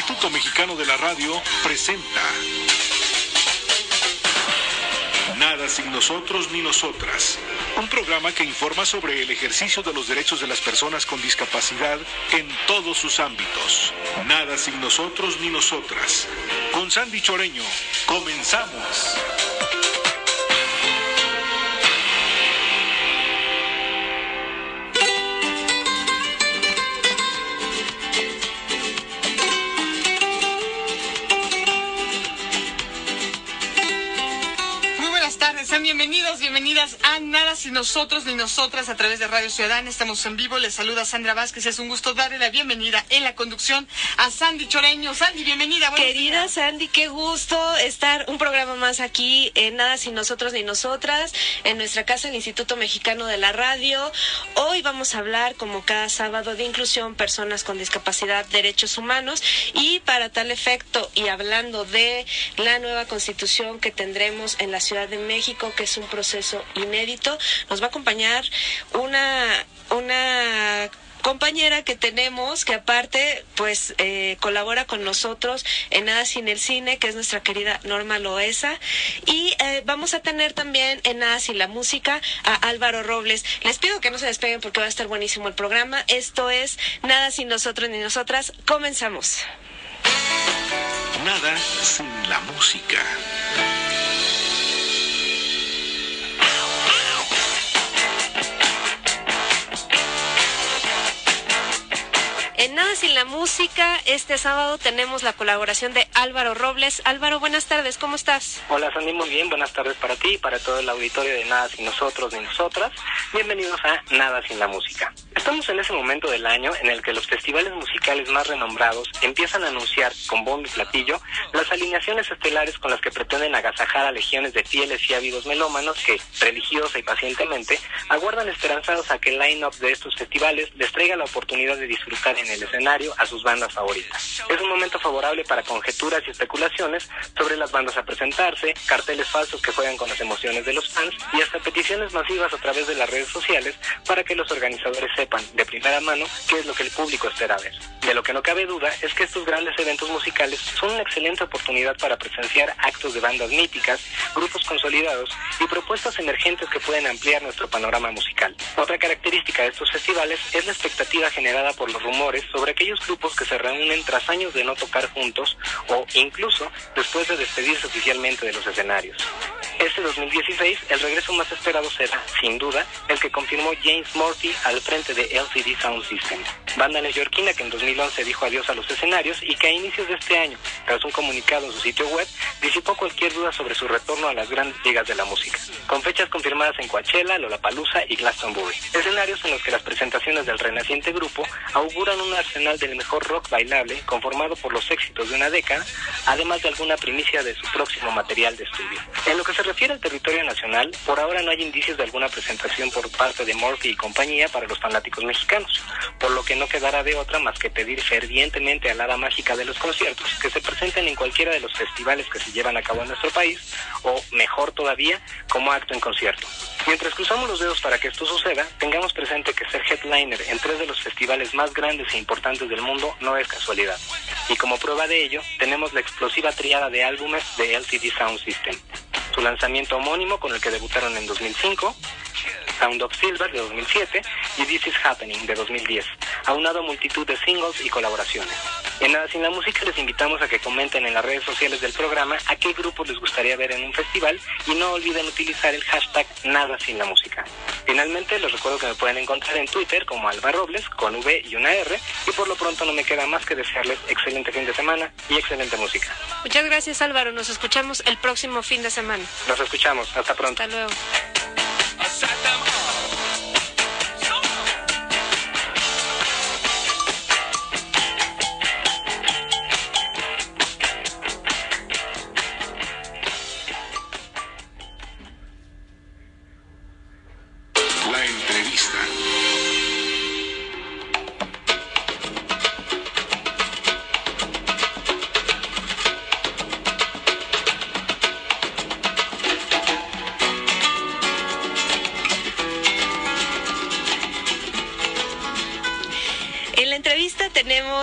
Instituto Mexicano de la Radio presenta Nada sin nosotros ni nosotras. Un programa que informa sobre el ejercicio de los derechos de las personas con discapacidad en todos sus ámbitos. Nada sin nosotros ni nosotras. Con Sandy Choreño, comenzamos. Bienvenidas a Nada sin nosotros ni nosotras a través de Radio Ciudadana. Estamos en vivo, les saluda Sandra Vázquez. Es un gusto darle la bienvenida en la conducción a Sandy Choreño. Sandy, bienvenida. Querida días. Sandy, qué gusto estar un programa más aquí en Nada sin nosotros ni nosotras, en nuestra casa, el Instituto Mexicano de la Radio. Hoy vamos a hablar, como cada sábado, de inclusión, personas con discapacidad, derechos humanos, y para tal efecto, y hablando de la nueva constitución que tendremos en la Ciudad de México, que es un proceso inédito, nos va a acompañar una compañera que tenemos, que aparte pues colabora con nosotros en Nada sin el Cine, que es nuestra querida Norma Loesa, y vamos a tener también en Nada sin la Música a Álvaro Robles. Les pido que no se despeguen porque va a estar buenísimo el programa. Esto es Nada sin nosotros ni nosotras. Comenzamos. Nada sin la música. En Nada sin la Música, este sábado tenemos la colaboración de Álvaro Robles. Álvaro, buenas tardes, ¿cómo estás? Hola Sandy, muy bien, buenas tardes para ti y para todo el auditorio de Nada sin nosotros ni nosotras. Bienvenidos a Nada sin la Música. Estamos en ese momento del año en el que los festivales musicales más renombrados empiezan a anunciar con bombo y platillo las alineaciones estelares con las que pretenden agasajar a legiones de fieles y ávidos melómanos que, religiosa y pacientemente, aguardan esperanzados a que el line-up de estos festivales les traiga la oportunidad de disfrutar en el escenario a sus bandas favoritas. Es un momento favorable para conjeturas y especulaciones sobre las bandas a presentarse, carteles falsos que juegan con las emociones de los fans y hasta peticiones masivas a través de las redes sociales para que los organizadores sepan de primera mano qué es lo que el público espera ver. De lo que no cabe duda es que estos grandes eventos musicales son una excelente oportunidad para presenciar actos de bandas míticas, grupos consolidados y propuestas emergentes que pueden ampliar nuestro panorama musical. Otra característica de estos festivales es la expectativa generada por los rumores sobre aquellos grupos que se reúnen tras años de no tocar juntos o incluso después de despedirse oficialmente de los escenarios. Este 2016, el regreso más esperado será, sin duda, el que confirmó James Murphy al frente de LCD Sound System, banda neoyorquina que en 2011 dijo adiós a los escenarios y que a inicios de este año, tras un comunicado en su sitio web, disipó cualquier duda sobre su retorno a las grandes ligas de la música, con fechas confirmadas en Coachella, Lollapalooza y Glastonbury, escenarios en los que las presentaciones del renaciente grupo auguran un arsenal del mejor rock bailable conformado por los éxitos de una década, además de alguna primicia de su próximo material de estudio. En lo que se refiere al territorio nacional, por ahora no hay indicios de alguna presentación por parte de Murphy y compañía para los fanáticos mexicanos, por lo que no quedará de otra más que pedir fervientemente a la hada mágica de los conciertos que se presenten en cualquiera de los festivales que se llevan a cabo en nuestro país, o mejor todavía, como acto en concierto. Mientras cruzamos los dedos para que esto suceda, tengamos presente que ser headliner en 3 de los festivales más grandes e importantes del mundo no es casualidad. Y como prueba de ello, tenemos la explosiva triada de álbumes de LCD Sound System. Su lanzamiento homónimo, con el que debutaron en 2005, Sound of Silver de 2007 y This Is Happening de 2010, aunado a multitud de singles y colaboraciones. En Nada sin la Música les invitamos a que comenten en las redes sociales del programa a qué grupos les gustaría ver en un festival y no olviden utilizar el hashtag Nada sin la Música. Finalmente les recuerdo que me pueden encontrar en Twitter como Alba Robles con V y una R, y por lo pronto no me queda más que desearles excelente fin de semana y excelente música. Muchas gracias, Álvaro, nos escuchamos el próximo fin de semana. Nos escuchamos, hasta pronto. Hasta luego. La entrevista.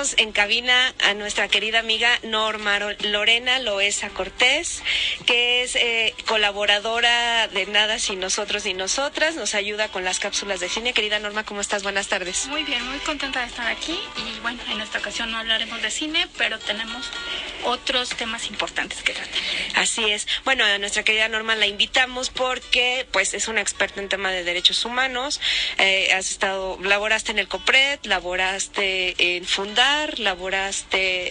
tenemos en cabina a nuestra querida amiga Norma Lorena Loesa Cortés, que es colaboradora de Nada Sin Nosotros Ni Nosotras, nos ayuda con las cápsulas de cine. Querida Norma, ¿cómo estás? Buenas tardes. Muy bien, muy contenta de estar aquí y bueno, en esta ocasión no hablaremos de cine, pero tenemos otros temas importantes que tratar. Así es. Bueno, a nuestra querida Norma la invitamos porque pues es una experta en tema de derechos humanos. Laboraste en el COPRED, laboraste en Fundar,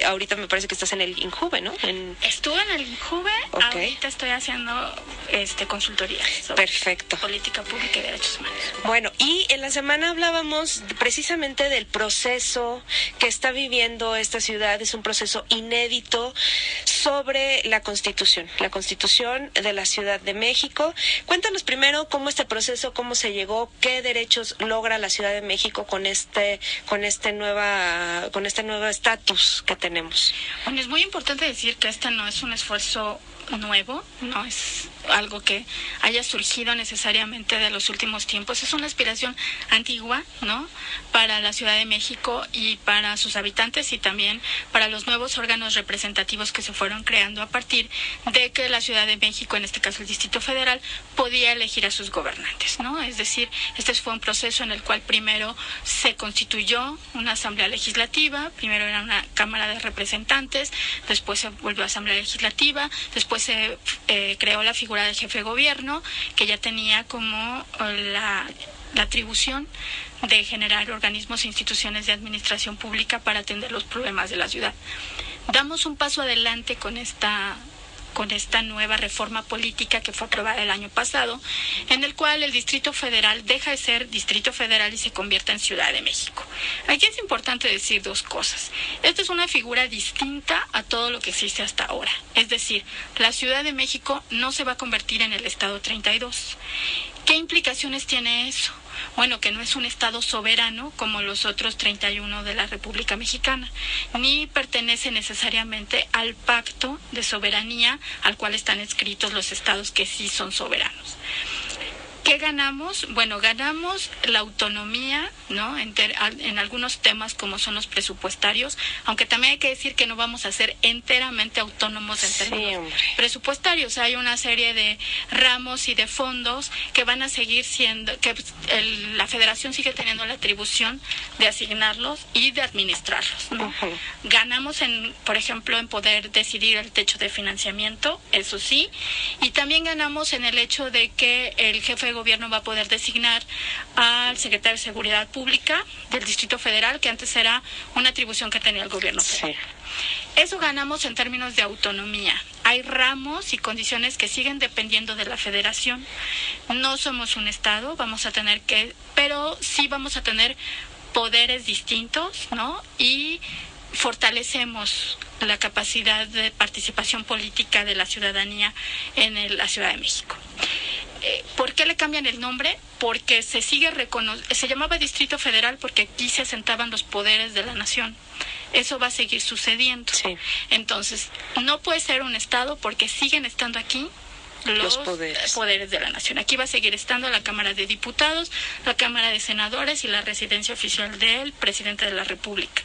ahorita me parece que estás en el INJUVE, ¿no? Estuve en el INJUVE, okay. Ahorita estoy haciendo consultoría sobre Perfecto. política pública y derechos humanos. Bueno, y en la semana hablábamos precisamente del proceso que está viviendo esta ciudad. Es un proceso inédito sobre la Constitución de la Ciudad de México. Cuéntanos primero cómo este proceso, cómo se llegó, qué derechos logra la Ciudad de México con este nuevo estatus que tenemos. Bueno, es muy importante decir que este no es un esfuerzo nuevo, no es algo que haya surgido necesariamente de los últimos tiempos, es una aspiración antigua, ¿no?, para la Ciudad de México y para sus habitantes y también para los nuevos órganos representativos que se fueron creando a partir de que la Ciudad de México, en este caso el Distrito Federal, podía elegir a sus gobernantes, ¿no? Es decir, este fue un proceso en el cual primero se constituyó una asamblea legislativa, primero era una Cámara de Representantes, después se volvió a asamblea legislativa, después se creó la figura del jefe de gobierno, que ya tenía como la atribución de generar organismos e instituciones de administración pública para atender los problemas de la ciudad. Damos un paso adelante con esta nueva reforma política que fue aprobada el año pasado, en el cual el Distrito Federal deja de ser Distrito Federal y se convierte en Ciudad de México. Aquí es importante decir dos cosas. Esta es una figura distinta a todo lo que existe hasta ahora. Es decir, la Ciudad de México no se va a convertir en el Estado 32. ¿Qué implicaciones tiene eso? Bueno, que no es un Estado soberano como los otros 31 de la República Mexicana, ni pertenece necesariamente al pacto de soberanía al cual están inscritos los estados que sí son soberanos. ¿Qué ganamos? Bueno, ganamos la autonomía, ¿no?, en algunos temas como son los presupuestarios, aunque también hay que decir que no vamos a ser enteramente autónomos en términos presupuestarios. Hay una serie de ramos y de fondos que van a seguir siendo, que la Federación sigue teniendo la atribución de asignarlos y de administrarlos, ¿no? Uh-huh. Ganamos, por ejemplo, en poder decidir el techo de financiamiento, eso sí, y también ganamos en el hecho de que el jefe de gobierno va a poder designar al secretario de Seguridad Pública del Distrito Federal, que antes era una atribución que tenía el gobierno federal. Sí. Eso ganamos en términos de autonomía. Hay ramos y condiciones que siguen dependiendo de la Federación. No somos un Estado, pero sí vamos a tener poderes distintos, ¿no? Y fortalecemos la capacidad de participación política de la ciudadanía en la Ciudad de México. ¿Por qué le cambian el nombre? Porque se llamaba Distrito Federal porque aquí se asentaban los poderes de la nación. Eso va a seguir sucediendo. Sí. Entonces, no puede ser un Estado porque siguen estando aquí los poderes de la nación. Aquí va a seguir estando la Cámara de Diputados, la Cámara de Senadores y la residencia oficial del presidente de la República.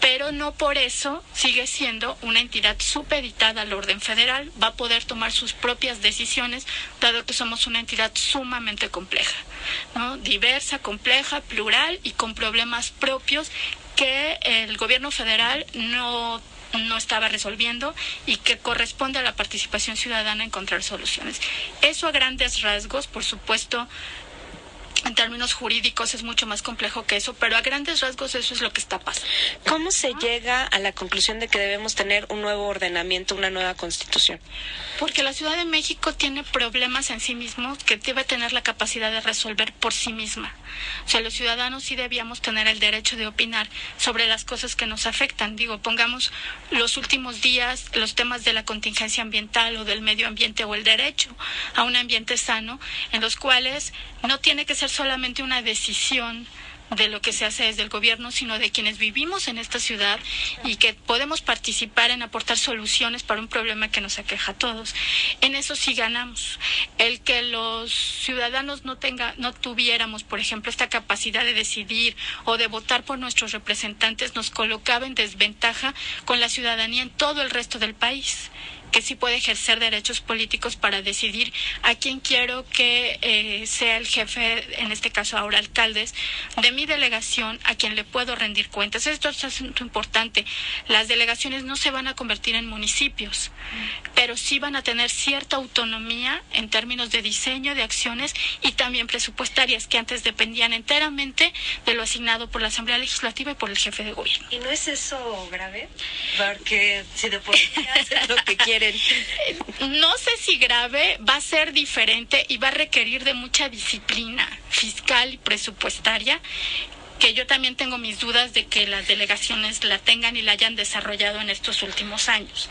Pero no por eso sigue siendo una entidad supeditada al orden federal, va a poder tomar sus propias decisiones, dado que somos una entidad sumamente compleja, ¿no? Diversa, compleja, plural y con problemas propios que el gobierno federal no estaba resolviendo y que corresponde a la participación ciudadana encontrar soluciones. Eso a grandes rasgos, por supuesto, en términos jurídicos es mucho más complejo que eso, pero a grandes rasgos eso es lo que está pasando. ¿Cómo se llega a la conclusión de que debemos tener un nuevo ordenamiento, una nueva constitución? Porque la Ciudad de México tiene problemas en sí mismos que debe tener la capacidad de resolver por sí misma. O sea, los ciudadanos sí debíamos tener el derecho de opinar sobre las cosas que nos afectan. Pongamos los últimos días los temas de la contingencia ambiental o del medio ambiente o el derecho a un ambiente sano, en los cuales no tiene que ser solamente una decisión de lo que se hace desde el gobierno, sino de quienes vivimos en esta ciudad y que podemos participar en aportar soluciones para un problema que nos aqueja a todos. En eso sí ganamos. El que los ciudadanos no tuviéramos, por ejemplo, esta capacidad de decidir o de votar por nuestros representantes nos colocaba en desventaja con la ciudadanía en todo el resto del país, que sí puede ejercer derechos políticos para decidir a quién quiero que sea el jefe, en este caso ahora alcaldes, de mi delegación, a quien le puedo rendir cuentas. Esto es asunto importante. Las delegaciones no se van a convertir en municipios, pero sí van a tener cierta autonomía en términos de diseño de acciones y también presupuestarias, que antes dependían enteramente de lo asignado por la Asamblea Legislativa y por el jefe de gobierno. ¿Y no es eso grave? Porque si de por sí hacen lo que quieren. No sé si grave, va a ser diferente y va a requerir de mucha disciplina fiscal y presupuestaria, que yo también tengo mis dudas de que las delegaciones la tengan y la hayan desarrollado en estos últimos años.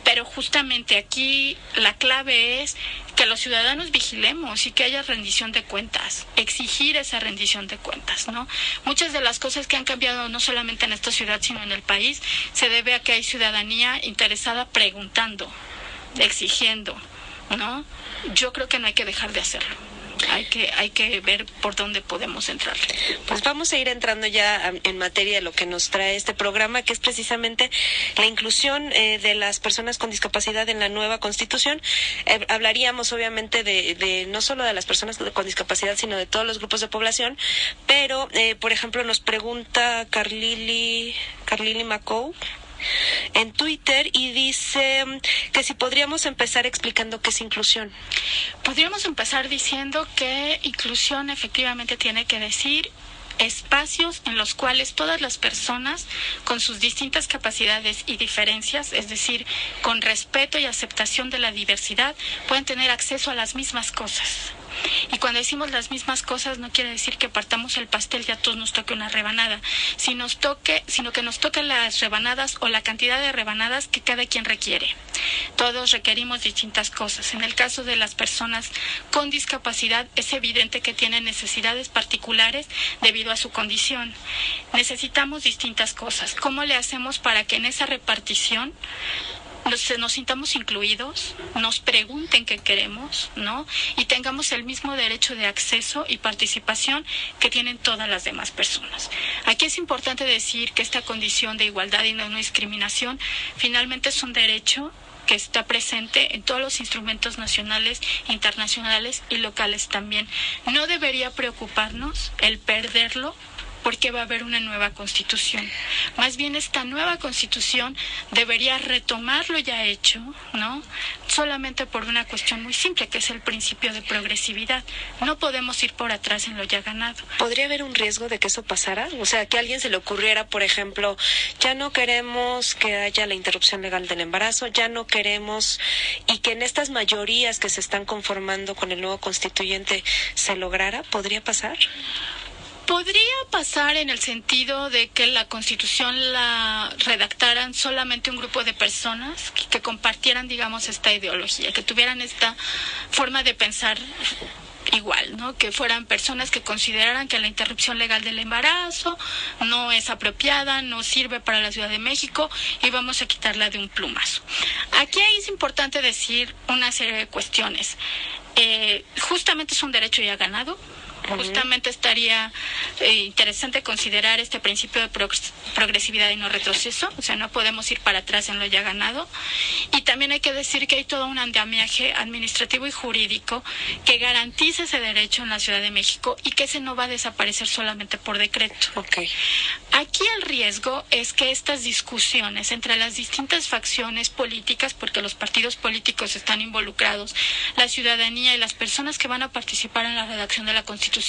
Pero justamente aquí la clave es que los ciudadanos vigilemos y que haya rendición de cuentas, exigir esa rendición de cuentas, ¿no? Muchas de las cosas que han cambiado no solamente en esta ciudad, sino en el país, se debe a que hay ciudadanía interesada preguntando, exigiendo, ¿no? Yo creo que no hay que dejar de hacerlo. Hay que ver por dónde podemos entrar. Pues vamos a ir entrando ya en materia de lo que nos trae este programa, que es precisamente la inclusión de las personas con discapacidad en la nueva Constitución. Hablaríamos obviamente de no solo de las personas con discapacidad, sino de todos los grupos de población, pero por ejemplo nos pregunta Carlili Macou en Twitter y dice que si podríamos empezar explicando qué es inclusión. Podríamos empezar diciendo que inclusión efectivamente tiene que decir espacios en los cuales todas las personas con sus distintas capacidades y diferencias, es decir, con respeto y aceptación de la diversidad, pueden tener acceso a las mismas cosas. Y cuando decimos las mismas cosas no quiere decir que partamos el pastel y a todos nos toque una rebanada, sino que nos toquen las rebanadas o la cantidad de rebanadas que cada quien requiere. Todos requerimos distintas cosas. En el caso de las personas con discapacidad es evidente que tienen necesidades particulares debido a su condición. Necesitamos distintas cosas. ¿Cómo le hacemos para que en esa repartición nos sintamos incluidos, nos pregunten qué queremos, ¿no? Y tengamos el mismo derecho de acceso y participación que tienen todas las demás personas? Aquí es importante decir que esta condición de igualdad y no discriminación finalmente es un derecho que está presente en todos los instrumentos nacionales, internacionales y locales también. No debería preocuparnos el perderlo porque va a haber una nueva Constitución. Más bien esta nueva Constitución debería retomar lo ya hecho, ¿no? Solamente por una cuestión muy simple, que es el principio de progresividad. No podemos ir por atrás en lo ya ganado. ¿Podría haber un riesgo de que eso pasara? O sea, que a alguien se le ocurriera, por ejemplo, ya no queremos que haya la interrupción legal del embarazo, ya no queremos, y que en estas mayorías que se están conformando con el nuevo constituyente se lograra. ¿Podría pasar? Podría pasar en el sentido de que la Constitución la redactaran solamente un grupo de personas que compartieran, digamos, esta ideología, que tuvieran esta forma de pensar igual, ¿no? Que fueran personas que consideraran que la interrupción legal del embarazo no es apropiada, no sirve para la Ciudad de México y vamos a quitarla de un plumazo. Aquí es importante decir una serie de cuestiones. Justamente es un derecho ya ganado. Justamente estaría interesante considerar este principio de progresividad y no retroceso, o sea, no podemos ir para atrás en lo ya ganado. Y también hay que decir que hay todo un andamiaje administrativo y jurídico que garantiza ese derecho en la Ciudad de México y que ese no va a desaparecer solamente por decreto. Okay. Aquí el riesgo es que estas discusiones entre las distintas facciones políticas, porque los partidos políticos están involucrados, la ciudadanía y las personas que van a participar en la redacción de la Constitución,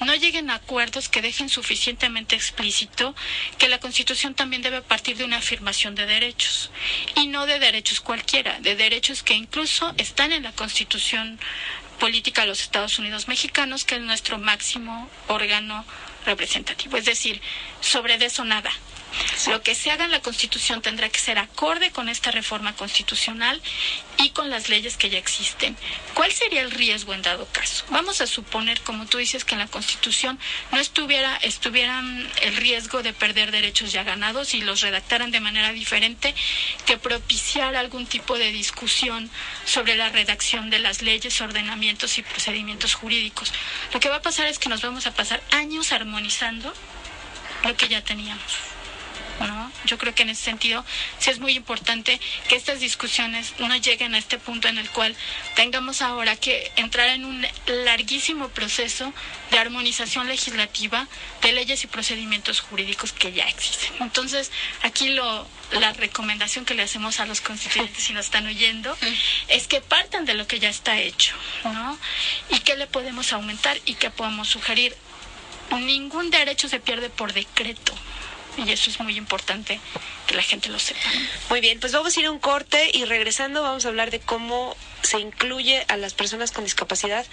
no lleguen a acuerdos que dejen suficientemente explícito que la Constitución también debe partir de una afirmación de derechos, y no de derechos cualquiera, de derechos que incluso están en la Constitución política de los Estados Unidos mexicanos, que es nuestro máximo órgano representativo. Es decir, sobre de eso nada. Lo que se haga en la Constitución tendrá que ser acorde con esta reforma constitucional y con las leyes que ya existen. ¿Cuál sería el riesgo en dado caso? Vamos a suponer, como tú dices, que en la Constitución no estuvieran el riesgo de perder derechos ya ganados y los redactaran de manera diferente, que propiciara algún tipo de discusión sobre la redacción de las leyes, ordenamientos y procedimientos jurídicos. Lo que va a pasar es que nos vamos a pasar años armonizando lo que ya teníamos, ¿no? Yo creo que en ese sentido sí es muy importante que estas discusiones no lleguen a este punto en el cual tengamos ahora que entrar en un larguísimo proceso de armonización legislativa de leyes y procedimientos jurídicos que ya existen. Entonces, aquí la recomendación que le hacemos a los constituyentes, si nos están oyendo, es que partan de lo que ya está hecho, ¿no? Y qué le podemos aumentar y qué podemos sugerir. Ningún derecho se pierde por decreto. Y eso es muy importante que la gente lo sepa. Muy bien, pues vamos a ir a un corte y regresando vamos a hablar de cómo se incluye a las personas con discapacidad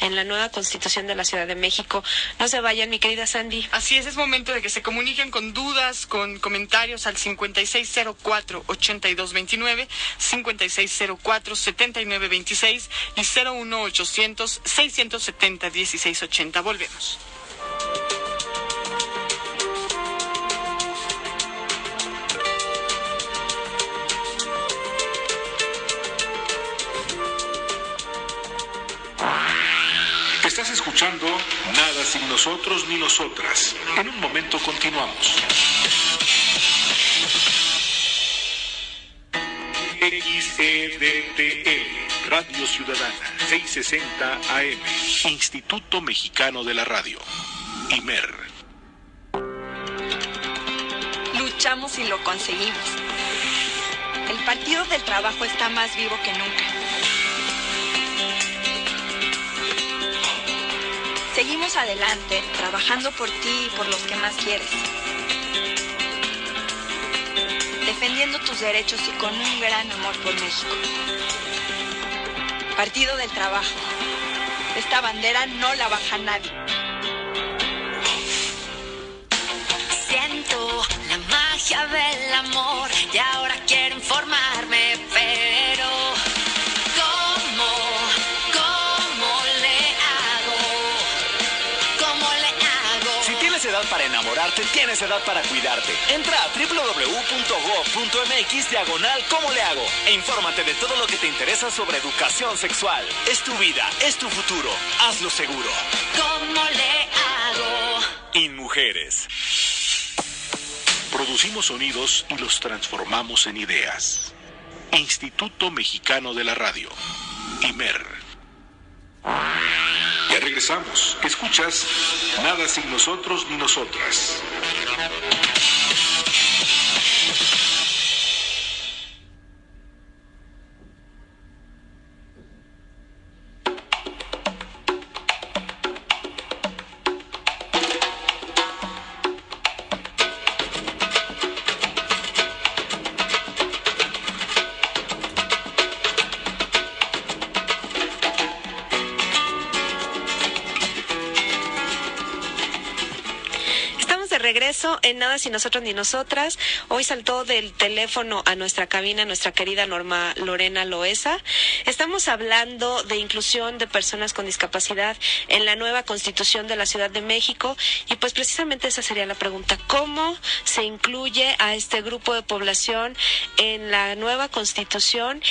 en la nueva Constitución de la Ciudad de México. No se vayan, mi querida Sandy. Así es momento de que se comuniquen con dudas, con comentarios al 5604-8229, 5604-7926 y 01800-670-1680. Volvemos. Estás escuchando Nada sin nosotros ni nosotras. En un momento continuamos. XEDTL, Radio Ciudadana, 660 AM, Instituto Mexicano de la Radio, IMER. Luchamos y lo conseguimos. El Partido del Trabajo está más vivo que nunca. Seguimos adelante, trabajando por ti y por los que más quieres. Defendiendo tus derechos y con un gran amor por México. Partido del Trabajo. Esta bandera no la baja nadie. Siento la magia del amor y ahora quiero informarme, pero ¿cómo le hago? ¿Cómo le hago? Si tienes edad para enamorarte, tienes edad para cuidarte. Entra a www.gov.mx/¿Cómo le hago? E infórmate de todo lo que te interesa sobre educación sexual. Es tu vida, es tu futuro. Hazlo seguro. ¿Cómo le hago? InMujeres. Producimos sonidos y los transformamos en ideas. Instituto Mexicano de la Radio, IMER. Ya regresamos. Escuchas Nada sin nosotros ni nosotras. Regreso en Nada sin nosotros ni nosotras. Hoy saltó del teléfono a nuestra cabina nuestra querida Norma Lorena Loesa. Estamos hablando de inclusión de personas con discapacidad en la nueva Constitución de la Ciudad de México y pues precisamente esa sería la pregunta: ¿cómo se incluye a este grupo de población en la nueva Constitución?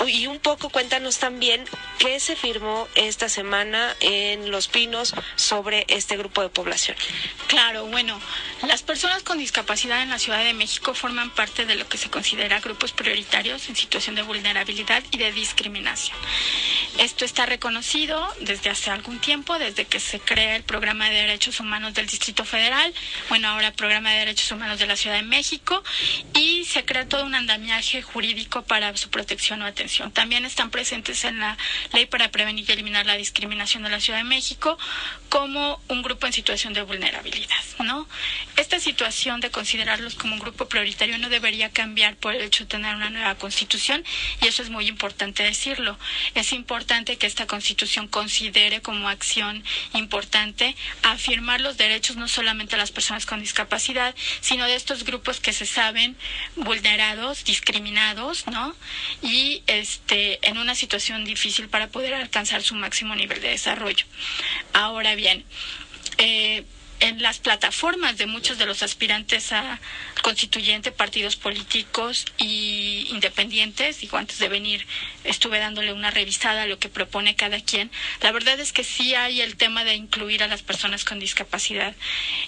Y un poco cuéntanos también qué se firmó esta semana en Los Pinos sobre este grupo de población. Claro, bueno, las personas con discapacidad en la Ciudad de México forman parte de lo que se considera grupos prioritarios en situación de vulnerabilidad y de discriminación. Esto está reconocido desde hace algún tiempo, desde que se crea el Programa de Derechos Humanos del Distrito Federal, bueno, ahora Programa de Derechos Humanos de la Ciudad de México, y se crea todo un andamiaje jurídico para su protección o atención. También están presentes en la Ley para Prevenir y Eliminar la Discriminación de la Ciudad de México como un grupo en situación de vulnerabilidad, ¿no? esta situación de considerarlos como un grupo prioritario no debería cambiar por el hecho de tener una nueva constitución, y eso es muy importante decirlo. Es importante que esta constitución considere como acción importante afirmar los derechos no solamente de las personas con discapacidad, sino de estos grupos que se saben vulnerados, discriminados, ¿no? Y en una situación difícil para poder alcanzar su máximo nivel de desarrollo. Ahora bien, en las plataformas de muchos de los aspirantes a constituyente, partidos políticos y independientes, digo, antes de venir estuve dándole una revisada a lo que propone cada quien. La verdad es que sí hay el tema de incluir a las personas con discapacidad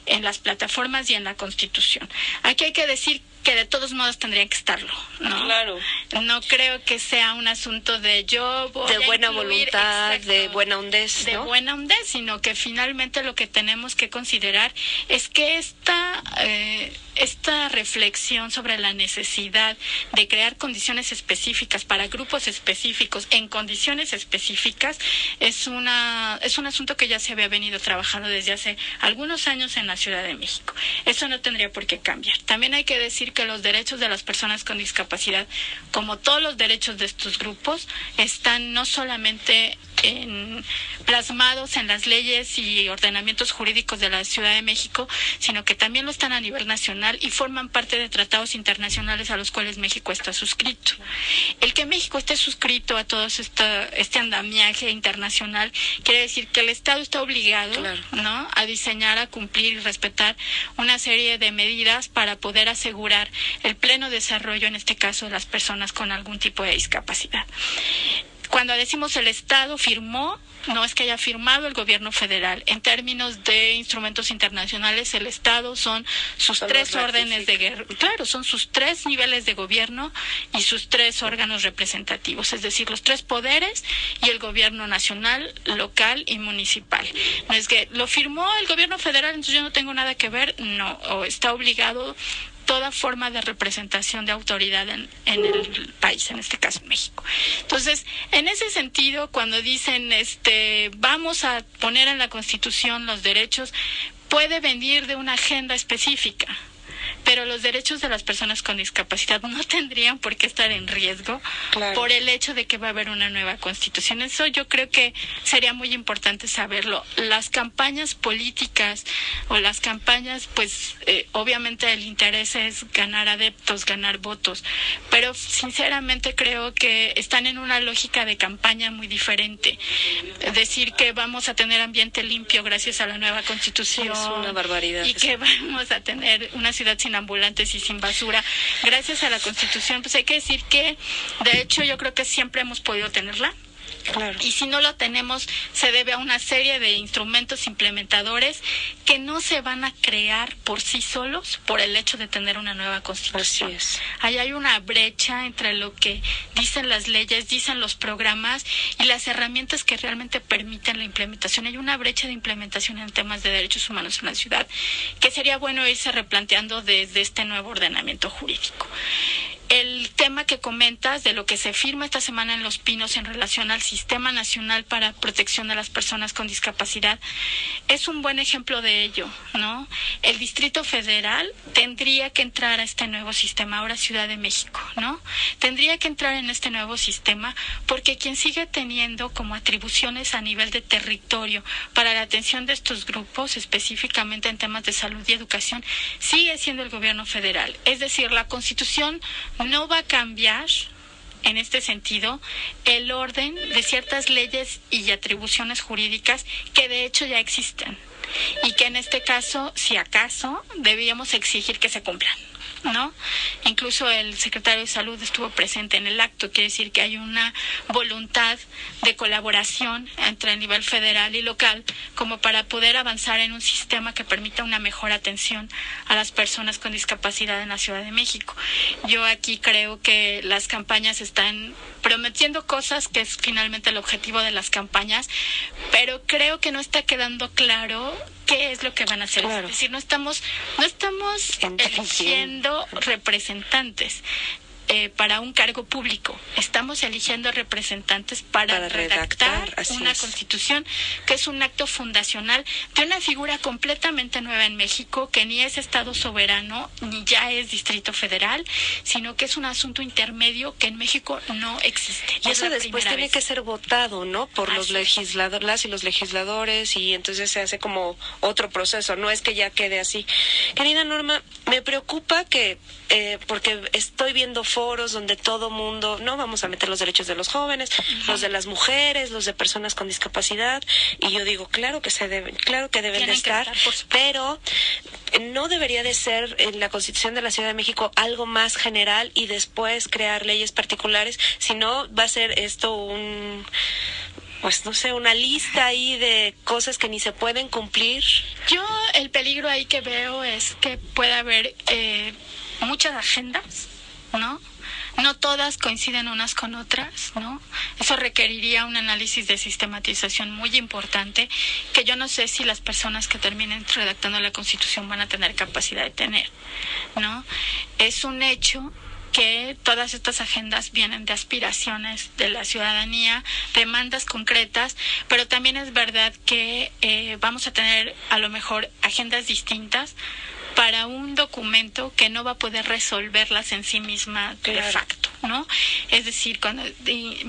en las plataformas y en la Constitución. Aquí hay que decir que de todos modos tendrían que estarlo, ¿no? Claro. No creo que sea un asunto de yo voy de buena voluntad, exacto, de buena hondez, ¿no? De buena hondez, sino que finalmente lo que tenemos que considerar es que esta reflexión sobre la necesidad de crear condiciones específicas para grupos específicos en condiciones específicas es un asunto que ya se había venido trabajando desde hace algunos años en la Ciudad de México. Eso no tendría por qué cambiar. También hay que decir que los derechos de las personas con discapacidad, como todos los derechos de estos grupos, están no solamente plasmados en las leyes y ordenamientos jurídicos de la Ciudad de México, sino que también lo están a nivel nacional y forman parte de tratados internacionales a los cuales México está suscrito. El que México esté suscrito a todo este andamiaje internacional quiere decir que el Estado está obligado, claro, ¿no?, a diseñar, a cumplir y respetar una serie de medidas para poder asegurar el pleno desarrollo, en este caso, de las personas con algún tipo de discapacidad. Cuando decimos el Estado firmó, no es que haya firmado el gobierno federal. En términos de instrumentos internacionales, el Estado son sus tres órdenes de guerra. Claro, son sus tres niveles de gobierno y sus tres órganos representativos, es decir, los tres poderes y el gobierno nacional, local y municipal. No es que lo firmó el gobierno federal, entonces yo no tengo nada que ver, no, o está obligado toda forma de representación de autoridad en el país, en este caso México. Entonces, en ese sentido, cuando dicen vamos a poner en la Constitución los derechos, puede venir de una agenda específica, pero los derechos de las personas con discapacidad no tendrían por qué estar en riesgo, claro, por el hecho de que va a haber una nueva Constitución. Eso yo creo que sería muy importante saberlo. Las campañas políticas o las campañas, pues obviamente el interés es ganar adeptos, ganar votos, pero sinceramente creo que están en una lógica de campaña muy diferente. Decir que vamos a tener ambiente limpio gracias a la nueva Constitución, es una barbaridad, y que vamos a tener una ciudad sin ambulantes y sin basura gracias a la Constitución, pues hay que decir que de hecho yo creo que siempre hemos podido tenerla. Claro. Y si no lo tenemos, se debe a una serie de instrumentos implementadores que no se van a crear por sí solos por el hecho de tener una nueva Constitución. Así es. Ahí hay una brecha entre lo que dicen las leyes, dicen los programas y las herramientas que realmente permiten la implementación. Hay una brecha de implementación en temas de derechos humanos en la ciudad que sería bueno irse replanteando desde este nuevo ordenamiento jurídico. El tema que comentas de lo que se firma esta semana en Los Pinos en relación al Sistema Nacional para Protección de las Personas con Discapacidad es un buen ejemplo de ello, ¿no? El Distrito Federal tendría que entrar a este nuevo sistema, ahora Ciudad de México, ¿no? Tendría que entrar en este nuevo sistema porque quien sigue teniendo como atribuciones a nivel de territorio para la atención de estos grupos, específicamente en temas de salud y educación, sigue siendo el gobierno federal. Es decir, la Constitución no va a cambiar en este sentido el orden de ciertas leyes y atribuciones jurídicas que de hecho ya existen y que en este caso, si acaso, debíamos exigir que se cumplan, ¿no? Incluso el secretario de Salud estuvo presente en el acto, quiere decir que hay una voluntad de colaboración entre el nivel federal y local como para poder avanzar en un sistema que permita una mejor atención a las personas con discapacidad en la Ciudad de México. Yo aquí creo que las campañas están prometiendo cosas que es finalmente el objetivo de las campañas, pero creo que no está quedando claro qué es lo que van a hacer. Claro. Es decir, no estamos eligiendo representantes. para un cargo público. Estamos eligiendo representantes para redactar una constitución, que es un acto fundacional de una figura completamente nueva en México, que ni es Estado soberano, ni ya es Distrito Federal, sino que es un asunto intermedio que en México no existe. Y eso después tiene que ser votado, ¿no? Por los legisladores, las y los legisladores, y entonces se hace como otro proceso, no es que ya quede así. Querida Norma, me preocupa que, porque estoy viendo foros donde todo mundo, no vamos a meter los derechos de los jóvenes, los de las mujeres, los de personas con discapacidad, y yo digo, claro que deben de estar, pero no debería de ser en la Constitución de la Ciudad de México algo más general y después crear leyes particulares, sino va a ser esto pues no sé, una lista ahí de cosas que ni se pueden cumplir. Yo el peligro ahí que veo es que puede haber muchas agendas, ¿no? No todas coinciden unas con otras, ¿no? Eso requeriría un análisis de sistematización muy importante, que yo no sé si las personas que terminen redactando la Constitución van a tener capacidad de tener, ¿no? Es un hecho que todas estas agendas vienen de aspiraciones de la ciudadanía, demandas concretas, pero también es verdad que vamos a tener a lo mejor agendas distintas para un documento que no va a poder resolverlas en sí misma de facto, ¿no? Es decir,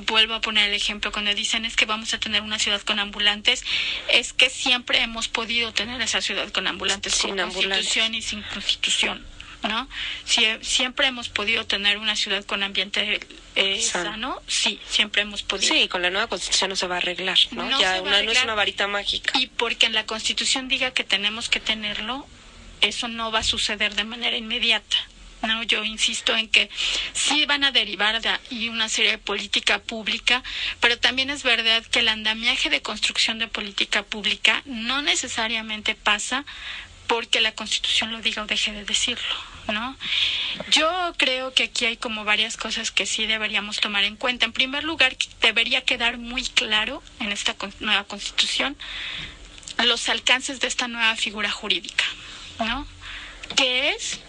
vuelvo a poner el ejemplo, cuando dicen es que vamos a tener una ciudad con ambulantes, es que siempre hemos podido tener esa ciudad con ambulantes, sin constitución y sin constitución, ¿no? Siempre hemos podido tener una ciudad con ambiente sano, sí, siempre hemos podido. Sí, con la nueva Constitución no se va a arreglar, ¿no? No es una varita mágica. Y porque en la Constitución diga que tenemos que tenerlo, eso no va a suceder de manera inmediata, ¿no? Yo insisto en que sí van a derivar de ahí una serie de política pública, pero también es verdad que el andamiaje de construcción de política pública no necesariamente pasa porque la Constitución lo diga o deje de decirlo, ¿no? Yo creo que aquí hay como varias cosas que sí deberíamos tomar en cuenta. En primer lugar, debería quedar muy claro en esta nueva Constitución los alcances de esta nueva figura jurídica, ¿no? ¿Qué es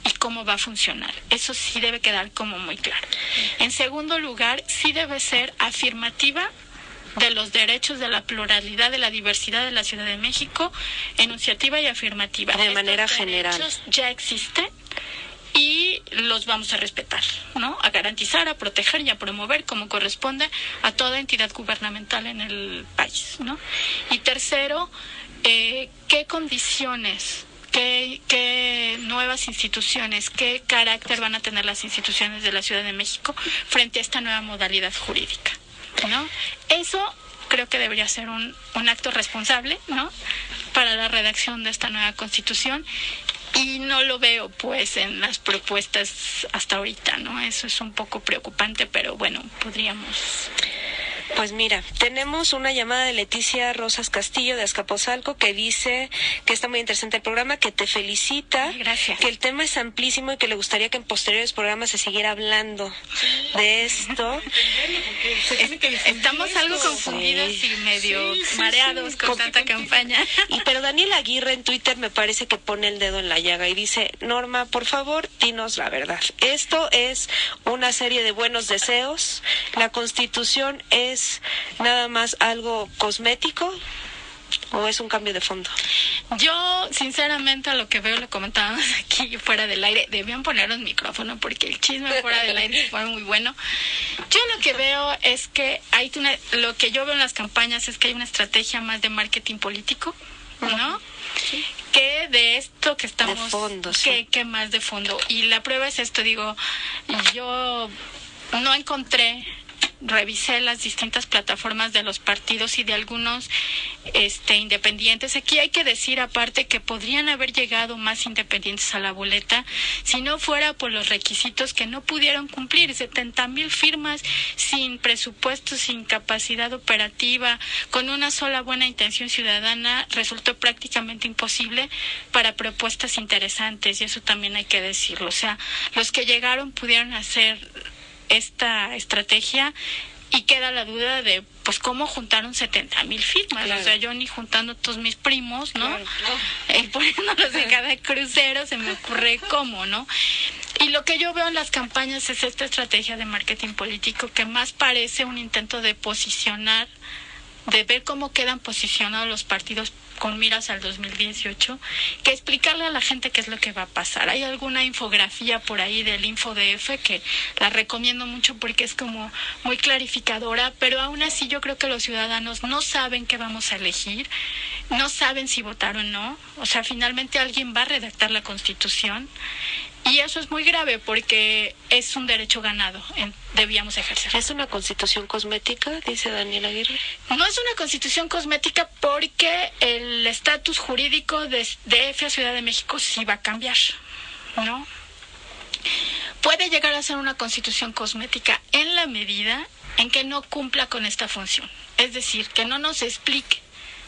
y cómo va a funcionar? Eso sí debe quedar como muy claro. En segundo lugar, sí debe ser afirmativa de los derechos, de la pluralidad, de la diversidad de la Ciudad de México, enunciativa y afirmativa. De manera general. Estos derechos ya existen y los vamos a respetar, ¿no? A garantizar, a proteger y a promover como corresponde a toda entidad gubernamental en el país, ¿no? Y tercero, ¿qué condiciones, qué nuevas instituciones, qué carácter van a tener las instituciones de la Ciudad de México frente a esta nueva modalidad jurídica, ¿no? Eso creo que debería ser un acto responsable, ¿no? Para la redacción de esta nueva Constitución, y no lo veo pues en las propuestas hasta ahorita, ¿no? Eso es un poco preocupante, pero bueno, podríamos... Pues mira, tenemos una llamada de Leticia Rosas Castillo de Azcapotzalco que dice que está muy interesante el programa, que te felicita. Gracias. Que el tema es amplísimo y que le gustaría que en posteriores programas se siguiera hablando de esto. Estamos algo confundidos y medio mareados con tanta campaña. Pero Daniel Aguirre en Twitter me parece que pone el dedo en la llaga y dice, Norma, por favor, dinos la verdad. Esto es una serie de buenos deseos. La Constitución es nada más algo cosmético, ¿o es un cambio de fondo? Yo, sinceramente, a lo que veo, lo comentábamos aquí fuera del aire, debían poner un micrófono porque el chisme fuera del aire fue muy bueno. Yo lo que veo es que lo que yo veo en las campañas es que hay una estrategia más de marketing político, ¿no? Sí. Que de esto que estamos... De fondo, sí. Que más de fondo. Y la prueba es esto, digo, yo no encontré... Revisé las distintas plataformas de los partidos y de algunos independientes. Aquí hay que decir aparte que podrían haber llegado más independientes a la boleta si no fuera por los requisitos que no pudieron cumplir. 70,000 firmas sin presupuesto, sin capacidad operativa, con una sola buena intención ciudadana, resultó prácticamente imposible para propuestas interesantes, y eso también hay que decirlo. O sea, los que llegaron pudieron hacer esta estrategia y queda la duda de pues cómo juntaron 70,000 firmas. Claro. O sea, yo ni juntando todos mis primos, ¿no? Claro. Poniéndolos en cada crucero se me ocurre cómo, ¿no? Y lo que yo veo en las campañas es esta estrategia de marketing político que más parece un intento de posicionar, de ver cómo quedan posicionados los partidos con miras al 2018, que explicarle a la gente qué es lo que va a pasar. Hay alguna infografía por ahí del InfoDF que la recomiendo mucho porque es como muy clarificadora, pero aún así yo creo que los ciudadanos no saben qué vamos a elegir, no saben si votar o no. O sea, finalmente alguien va a redactar la Constitución. Y eso es muy grave porque es un derecho ganado, debíamos ejercer. ¿Es una constitución cosmética, dice Daniel Aguirre? No es una constitución cosmética porque el estatus jurídico de DF a Ciudad de México sí va a cambiar, ¿no? Puede llegar a ser una constitución cosmética en la medida en que no cumpla con esta función. Es decir, que no nos explique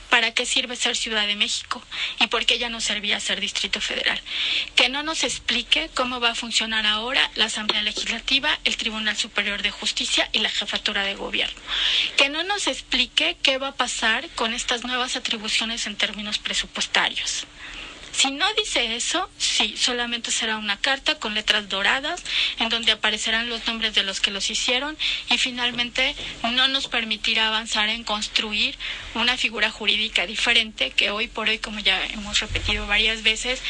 para qué sirve ser Ciudad de México y por qué ya no servía ser Distrito Federal. Que no nos explique cómo va a funcionar ahora la Asamblea Legislativa, el Tribunal Superior de Justicia y la Jefatura de Gobierno. Que no nos explique qué va a pasar con estas nuevas atribuciones en términos presupuestarios. Si no dice eso, sí, solamente será una carta con letras doradas en donde aparecerán los nombres de los que los hicieron y finalmente no nos permitirá avanzar en construir una figura jurídica diferente que hoy por hoy, como ya hemos repetido varias veces,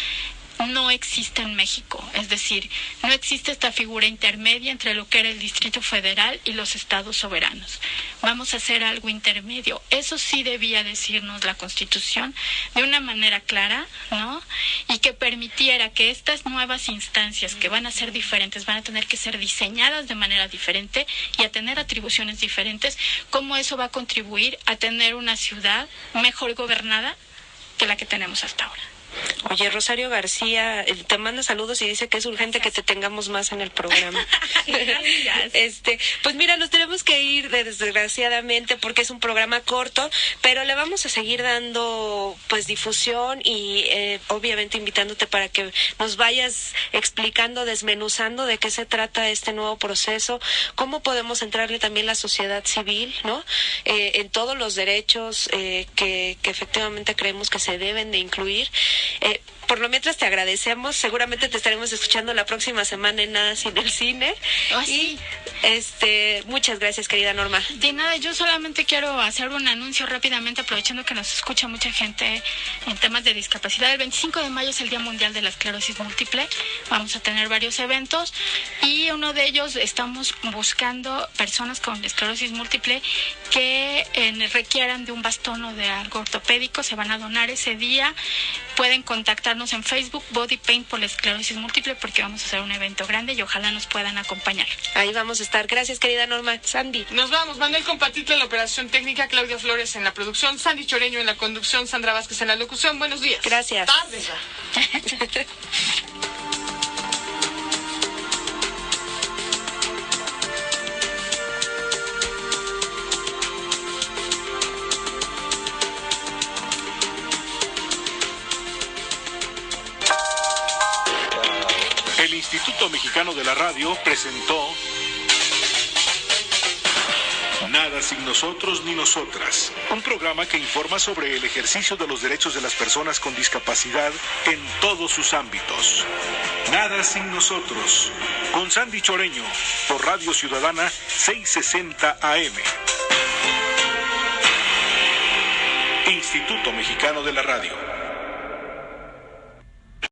no existe en México. Es decir, no existe esta figura intermedia entre lo que era el Distrito Federal y los estados soberanos. Vamos a hacer algo intermedio. Eso sí debía decirnos la Constitución de una manera clara, ¿no? Y que permitiera que estas nuevas instancias que van a ser diferentes, van a tener que ser diseñadas de manera diferente y a tener atribuciones diferentes, cómo eso va a contribuir a tener una ciudad mejor gobernada que la que tenemos hasta ahora. Oye, Rosario García te manda saludos y dice que es urgente que te tengamos más en el programa. Pues mira, nos tenemos que ir desgraciadamente porque es un programa corto, pero le vamos a seguir dando pues difusión y obviamente invitándote para que nos vayas explicando, desmenuzando de qué se trata este nuevo proceso, cómo podemos entrarle también la sociedad civil, ¿no? En todos los derechos que efectivamente creemos que se deben de incluir. Por lo mientras te agradecemos, seguramente te estaremos escuchando la próxima semana en Nada Sin el Cine. Oh, sí. Y muchas gracias, querida Norma. De nada, yo solamente quiero hacer un anuncio rápidamente, aprovechando que nos escucha mucha gente en temas de discapacidad. El 25 de mayo es el Día Mundial de la Esclerosis Múltiple. Vamos a tener varios eventos y uno de ellos estamos buscando personas con esclerosis múltiple que requieran de un bastón o de algo ortopédico. Se van a donar ese día. Pueden contactarnos en Facebook, Body Paint por la esclerosis múltiple, porque vamos a hacer un evento grande y ojalá nos puedan acompañar. Ahí vamos a estar. Gracias, querida Norma. Sandy. Nos vamos. Manuel Compatitle en la operación técnica, Claudia Flores en la producción, Sandy Choreño en la conducción, Sandra Vázquez en la locución. Buenos días. Gracias. Tardes. El Instituto Mexicano de la Radio presentó Nada sin nosotros ni nosotras, un programa que informa sobre el ejercicio de los derechos de las personas con discapacidad en todos sus ámbitos. Nada sin nosotros, con Sandy Choreño, por Radio Ciudadana 660 AM. Instituto Mexicano de la Radio.